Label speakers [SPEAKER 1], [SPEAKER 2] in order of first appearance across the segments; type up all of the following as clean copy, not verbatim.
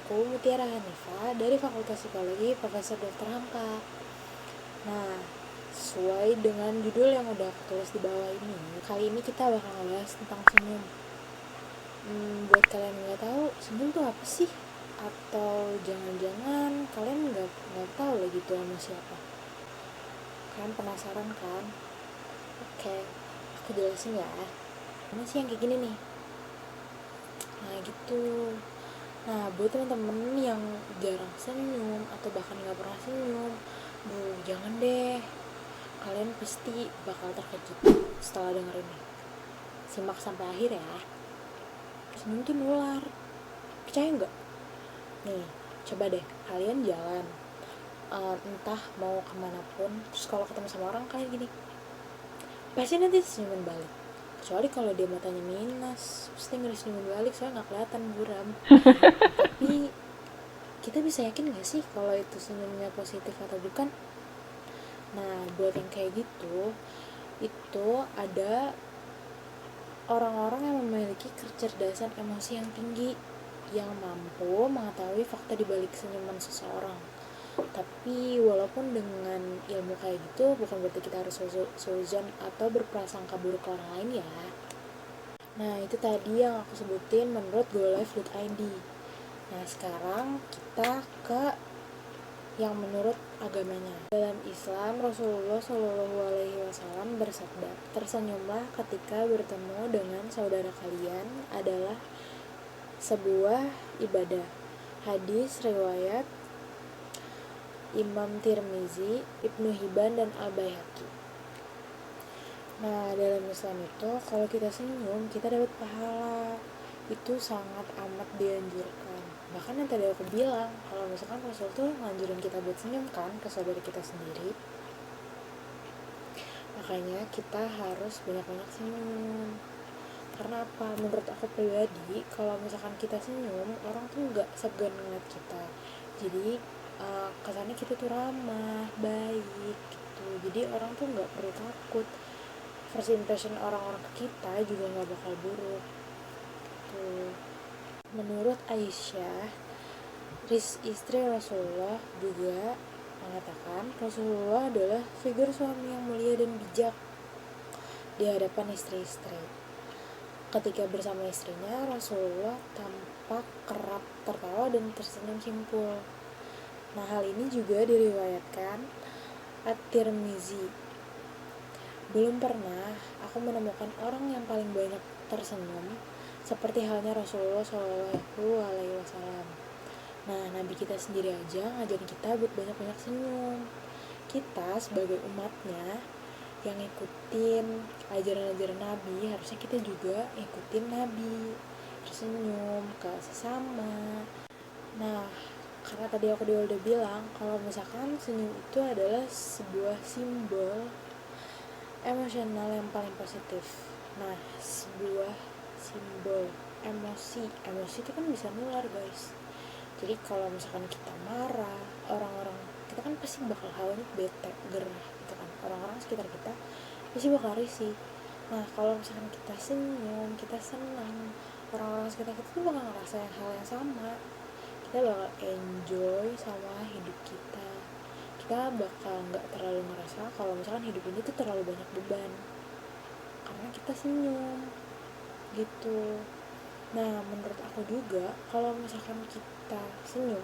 [SPEAKER 1] aku Mutiara Hanifa dari Fakultas Psikologi Profesor Dr. Hamka. Nah, sesuai dengan judul yang udah aku tulis di bawah ini, kali ini kita bakal ngebahas tentang senyum. Buat kalian yang nggak tahu, senyum tuh apa sih? Atau jangan-jangan kalian nggak tahu lagi tuh sama siapa? Kalian penasaran kan? Oke, aku jelasin ya. Ini sih yang kayak gini nih. Nah gitu. Nah, buat teman-teman yang jarang senyum atau bahkan nggak pernah senyum, jangan deh. Kalian pasti bakal terkejut setelah dengerin ini. Simak sampai akhir ya. Senyum tuh nular. Percaya nggak? Nih, coba deh kalian jalan. Entah mau kemanapun, terus kalau ketemu sama orang kalian gini, pasti nanti senyumin balik. Kecuali kalau dia matanya minus, pasti nggak senyumin balik, soalnya nggak kelihatan buram. Tapi kita bisa yakin gak sih kalau itu senyumnya positif atau bukan? Nah, buat yang kayak gitu, itu ada orang-orang yang memiliki kecerdasan emosi yang tinggi, yang mampu mengetahui fakta di balik senyuman seseorang. Tapi walaupun dengan ilmu kayak gitu, bukan berarti kita harus suzon atau berprasangka buruk ke orang lain ya. Nah, itu tadi yang aku sebutin menurut GoLive.id. Nah, sekarang kita ke yang menurut agamanya. Dalam Islam, Rasulullah Shallallahu Alaihi Wasallam bersabda, tersenyumlah ketika bertemu dengan saudara kalian adalah sebuah ibadah. Hadis riwayat Imam Tirmizi, Ibnu Hibban, dan Al-Baihaqi. Nah, dalam Islam itu kalau kita senyum, kita dapat pahala. Itu sangat amat dianjurkan. Bahkan yang tadi aku bilang, kalau misalkan Rasul tuh nganjurin kita buat senyum kan ke saudara kita sendiri, makanya kita harus banyak-banyak senyum. Karena apa? Menurut aku pribadi, kalau misalkan kita senyum, orang tuh nggak segan ngeliat kita. Jadi kesannya kita tuh ramah, baik gitu. Jadi orang tuh nggak perlu takut. First impression orang-orang ke kita juga nggak bakal buruk. Tuh. Menurut Aisyah, istri Rasulullah, juga mengatakan Rasulullah adalah figur suami yang mulia dan bijak di hadapan istri-istri. Ketika bersama istrinya, Rasulullah tampak kerap tertawa dan tersenyum simpul. Nah, hal ini juga diriwayatkan At-Tirmizi. Belum pernah aku menemukan orang yang paling banyak tersenyum seperti halnya Rasulullah Shallallahu Alaihi Wasallam. Nah, Nabi kita sendiri aja ngajarin kita buat banyak-banyak senyum. Kita sebagai umatnya yang ngikutin ajaran-ajaran Nabi, harusnya kita juga ngikutin Nabi, tersenyum ke sesama. Nah, karena tadi aku udah bilang kalau misalkan senyum itu adalah sebuah simbol emosional yang paling positif. Nah, sebuah simbol emosi itu kan bisa nular guys. Jadi kalau misalkan kita marah, orang-orang kita kan pasti bakal hawanya bete, gerah gitu kan. Orang-orang sekitar kita pasti bakal risih. Nah, kalau misalkan kita senyum, kita senang, orang-orang sekitar kita tuh bakal ngerasain hal yang sama. Kita bakal enjoy sama hidup kita. Kita bakal nggak terlalu ngerasa kalau misalkan hidup ini tuh terlalu banyak beban, karena kita senyum gitu. Nah, menurut aku juga kalau misalkan kita senyum,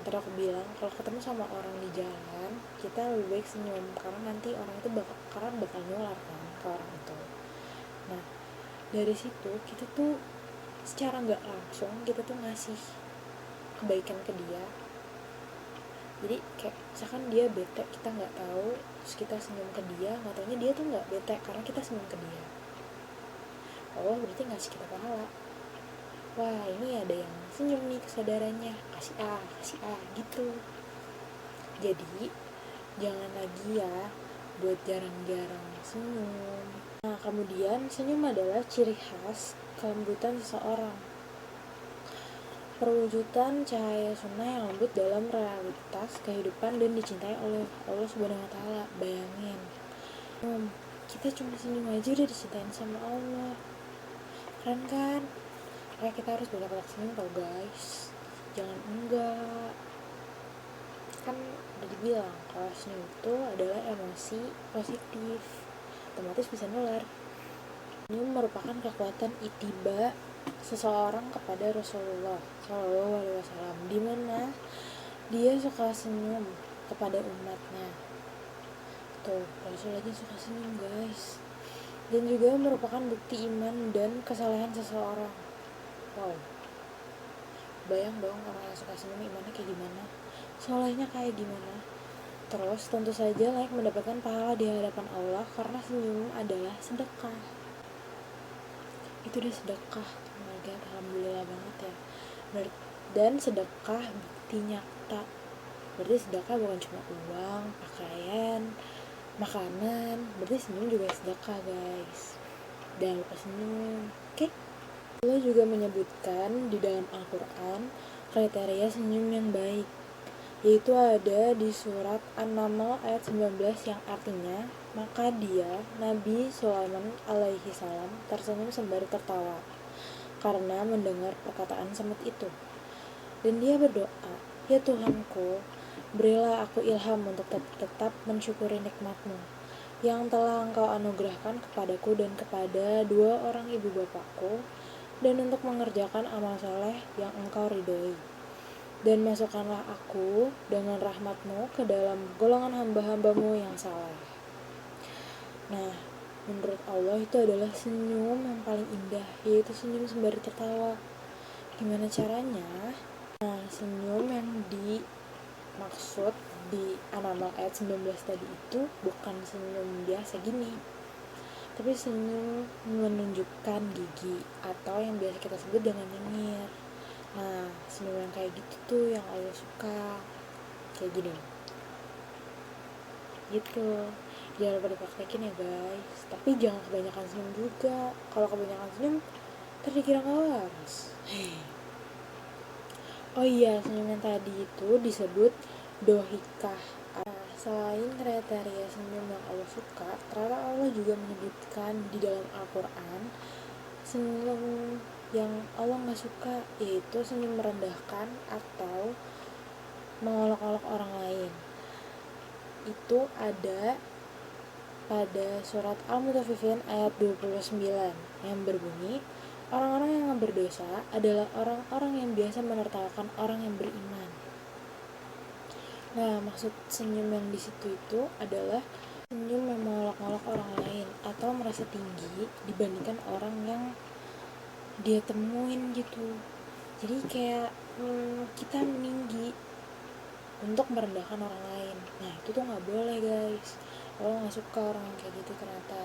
[SPEAKER 1] ntar aku bilang kalau ketemu sama orang di jalan, kita lebih baik senyum karena nanti orang itu bakal nular kan ke orang itu. Nah, dari situ kita tuh secara nggak langsung kita tuh ngasih kebaikan ke dia. Jadi kayak misalkan dia bete, kita nggak tahu, terus kita senyum ke dia, nggak taunya dia tuh nggak bete karena kita senyum ke dia. Allah berarti ngasih kita pahala. Wah, ini ada yang senyum nih ke saudaranya, kasih A gitu. Jadi jangan lagi ya buat jarang-jarang senyum. Nah, kemudian senyum adalah ciri khas kelembutan seseorang, perwujudan cahaya sunnah yang lembut dalam realitas kehidupan dan dicintai oleh Allah Subhanahu wa Ta'ala. Bayangin, kita cuma senyum aja udah dicintain sama Allah. Keren kan? Kayak kita harus banyak-banyak senyum tau guys. jangan enggak. Kan udah dibilang kalau senyum itu adalah emosi positif, otomatis bisa nular. Senyum merupakan kekuatan itiba seseorang kepada Rasulullah Shallallahu Alaihi Wasallam, di mana dia suka senyum kepada umatnya. Tuh, Rasul aja suka senyum guys. Dan juga merupakan bukti iman dan kesalehan seseorang. Wow, bayang dong orang yang suka senyum imannya kayak gimana, solehnya kayak gimana. Terus tentu saja layak mendapatkan pahala di hadapan Allah karena senyum adalah sedekah. Itu dia sedekah. Oh my god, alhamdulillah banget ya. Dan sedekah bukti nyata. Berarti sedekah bukan cuma uang, pakaian, makanan. Berarti senyum juga sedekah guys. Jangan lupa senyum. Oke? Allah juga menyebutkan di dalam Al-Quran kriteria senyum yang baik, yaitu ada di surat An-Naml ayat 19 yang artinya, maka dia, Nabi Sulaiman alaihi salam, tersenyum sembari tertawa karena mendengar perkataan semut itu. Dan dia berdoa, ya Tuhanku, berilah aku ilham untuk tetap mensyukuri nikmat-Mu yang telah Engkau anugerahkan kepadaku dan kepada dua orang ibu bapakku, dan untuk mengerjakan amal soleh yang Engkau ridhoi. Dan masukkanlah aku dengan rahmat-Mu ke dalam golongan hamba-hamba-Mu yang saleh. Nah, menurut Allah itu adalah senyum yang paling indah, yaitu senyum sembari tertawa. Gimana caranya? Nah, senyum yang dimaksud di An-Naml ayat 19 tadi itu bukan senyum biasa gini, tapi senyum menunjukkan gigi atau yang biasa kita sebut dengan nyengir. Nah, senyum yang kayak gitu tuh yang Allah suka, kayak gini gitu. Jangan lupa dipraktekin ya guys, tapi jangan kebanyakan senyum juga. Kalau kebanyakan senyum ntar dikira gak waras. Oh iya, senyum yang tadi itu disebut dohikah. Selain kriteria senyum yang Allah suka, ternyata Allah juga menyebutkan di dalam Al-Quran senyum yang Allah gak suka, yaitu senyum merendahkan atau mengolok-olok orang lain. Itu ada pada surat Al-Mutaffifin ayat 29 yang berbunyi, orang-orang yang berdosa adalah orang-orang yang biasa menertawakan orang yang beriman. Nah, maksud senyum yang di situ itu adalah senyum yang mengolok-olok orang lain atau merasa tinggi dibandingkan orang yang dia temuin gitu. Jadi kayak kita meninggi untuk merendahkan orang lain. Nah, itu tuh nggak boleh guys. Allah nggak suka orang yang kayak gitu ternyata.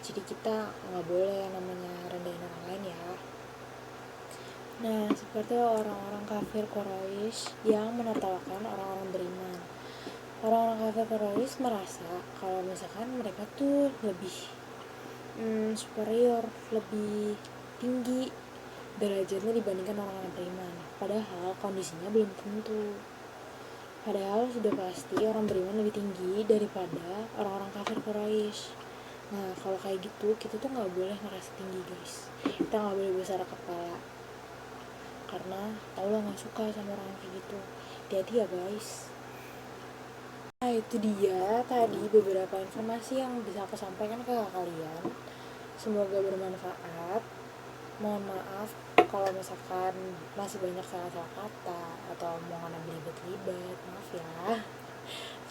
[SPEAKER 1] Jadi kita nggak boleh yang namanya rendahin orang lain ya. Nah, seperti orang-orang kafir Quraisy yang menertawakan orang-orang beriman. Orang-orang kafir Quraisy merasa kalau misalkan mereka tuh lebih superior, lebih tinggi derajatnya dibandingkan orang-orang beriman. Padahal kondisinya belum tentu. Padahal sudah pasti orang beriman lebih tinggi daripada orang-orang kafir Quraisy. Nah, kalau kayak gitu, kita tuh nggak boleh merasa tinggi guys. Kita nggak boleh besar kepala. Karena Allah gak suka sama orang kayak gitu. Hati-hati ya guys. Nah, itu dia tadi beberapa informasi yang bisa aku sampaikan ke kalian. Semoga bermanfaat. Mohon maaf kalau misalkan masih banyak salah-salah kata atau omongan yang belibet-libet, maaf ya.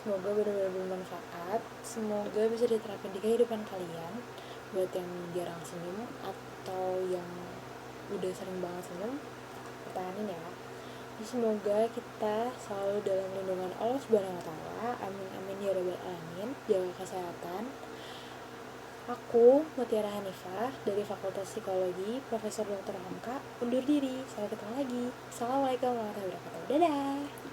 [SPEAKER 1] Semoga benar-benar bermanfaat. Semoga bisa diterapkan di kehidupan kalian. Buat yang jarang senyum atau yang udah sering banget senyum, pertahanin ya. Semoga kita selalu dalam lindungan Allah Subhanahu wa taala. Amin amin ya rabbal alamin. Jaga kesehatan. Aku Mutiara Hanifah dari Fakultas Psikologi Profesor Dr. Hamka undur diri. Sampai ketemu lagi. Assalamualaikum warahmatullahi wabarakatuh. Dadah.